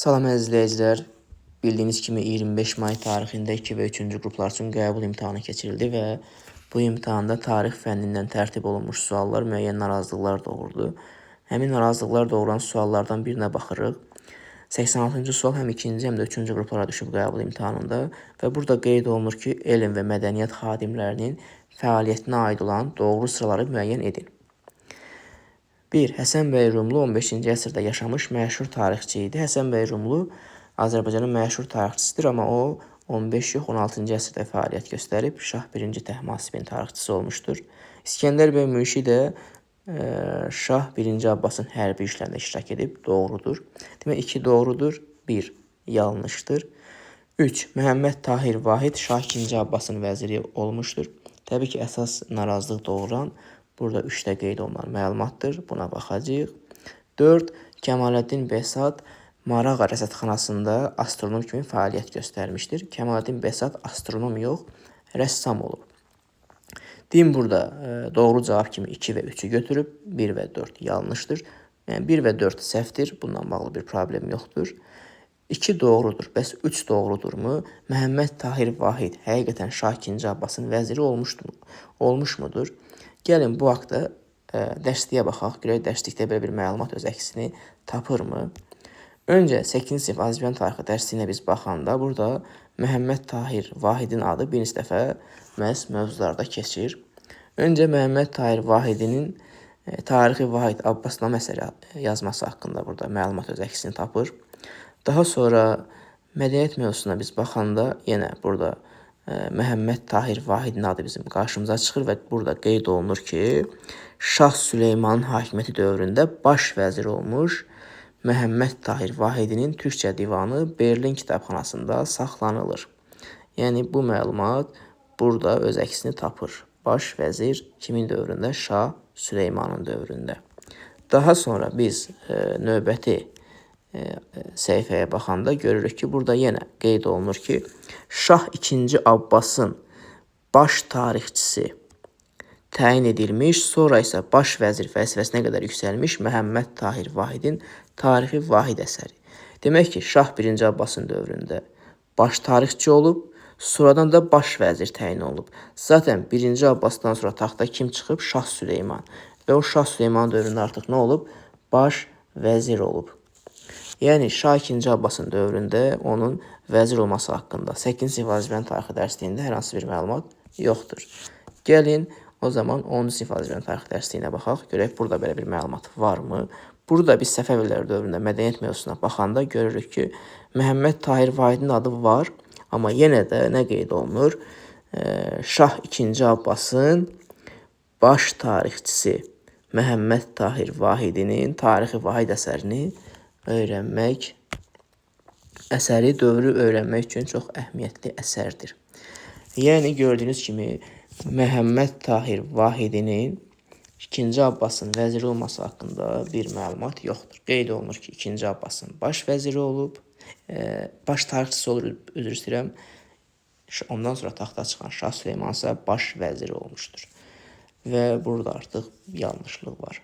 Salam izləyicilər. Bildiyiniz kimi 25 may tarixində 2 və 3-cü qruplar üçün qəbul imtahanı keçirildi və bu imtahanda tarix fənnindən tərtib olunmuş suallar müəyyən narazılıqlar doğurdu. Həmin narazılıqlar doğuran suallardan birinə baxırıq. 86-cı sual həm 2-ci, həm də 3-cü qruplara düşüb qəbul imtahanında və burada qeyd olunur ki, elm və mədəniyyət xadimlərinin fəaliyyətinə aid olan doğru sıraları müəyyən edin. 1. Həsən bəy Rumlu 15-ci əsrdə yaşamış məşhur tarixçi idi. Həsən bəy Rumlu Azərbaycanın məşhur tarixçisidir, amma o 15 yox 16-cı əsrdə fəaliyyət göstərib. Şah 1-ci Təhmasibin tarixçisi olmuşdur. İskəndər bəy Münşi də Şah 1-ci Abbasın hərbi işlərində iştirak edib. Doğrudur. Demək 2 doğrudur, 1 yanlışdır. 3. Məhəmməd Tahir Vahid Şah 2-ci Abbasın vəziri olmuşdur. Təbii ki, əsas narazılıq doğuran burada 3-də qeyd olunan məlumatdır. Buna baxacağıq. 4. Kəmaləddin Behzad Marağa rəsədxanasında astronom kimi fəaliyyət göstərmişdir. Kəmaləddin Behzad astronom yox, rəssam olub. Deyim burada doğru cavab kimi 2 və 3-ü götürüb, 1 və 4 yanlışdır. Yəni 1 və 4 səhvdir. Bundan bağlı bir problem yoxdur. 2 doğrudur. Bəs 3 doğrudurmu? Məhəmməd Tahir Vahid həqiqətən Şah 2-ci Abbasın vəziri olmuşmudur? Gəlin bu haqda dərsliyə baxaq. Görək dərslikdə belə bir məlumat öz əksini tapırmı? Öncə 8-ci sinif Azərbaycan tarixi dərsliyinə biz baxanda burada Məhəmməd Tahir Vahidin adı bir neçə dəfə məhz mövzularda keçir. Öncə Məhəmməd Tahir Vahidinin Tarixi Vahid Abbasnamə əsəri yazması haqqında burada məlumat öz əksini tapır. Daha sonra mədəniyyət mövzusuna biz baxanda yenə burada Məhəmməd Tahir Vahidin adı bizim qarşımıza çıxır və burada qeyd olunur ki, Şah Süleymanın hakimiyyəti dövründə baş vəzir olmuş Məhəmməd Tahir Vahidinin Türkçə divanı Berlin kitabxanasında saxlanılır. Yəni bu məlumat burada öz əksini tapır. Baş vəzir kimin dövründə? Şah Süleymanın dövründə. Daha sonra biz növbəti səhifəyə baxanda görürük ki, burada yenə qeyd olunur ki, Şah 2-ci Abbasın baş tarixçisi təyin edilmiş, sonra isə baş vəzir vəzifəsinə qədər yüksəlmiş Məhəmməd Tahir Vahidin Tarixi Vahid əsəri. Demək ki, Şah 1-ci Abbasın dövründə baş tarixçi olub, sonradan da baş vəzir təyin olub. Zaten 1-ci Abbasdan sonra taxta kim çıxıb? Şah Süleyman. Və o Şah Süleyman dövründə artıq nə olub? Baş vəzir olub. Yəni Şah 2-ci Abbasın dövründə onun vəzir olması haqqında 8-ci sinif Azərbaycan tarixi dərsliyində hər hansı bir məlumat yoxdur. Gəlin o zaman 10-cu sinif Azərbaycan tarixi dərsliyinə baxaq. Görək burada belə bir məlumat varmı? Burada biz Səfəvilər dövründə mədəniyyət mövzusuna baxanda görürük ki, Məhəmməd Tahir Vahidin adı var, amma yenə də nə qeyd olunur? Şah 2-ci Abbasın baş tarixçisi Məhəmməd Tahir Vahidinin Tarixi Vahid əsərini öyrənmək, dövrü öyrənmək üçün çox əhəmiyyətli əsərdir. Yəni gördüyünüz kimi Məhəmməd Tahir Vahidinin 2-ci Abbasın vəziri olması haqqında bir məlumat yoxdur. Qeyd olunur ki, 2-ci Abbasın baş vəziri olub, baş tarixçisi olur, üzr istəyirəm. Ondan sonra taxta çıxan Şah Süleyman isə baş vəziri olmuşdur. Və burada artıq yanlışlıq var.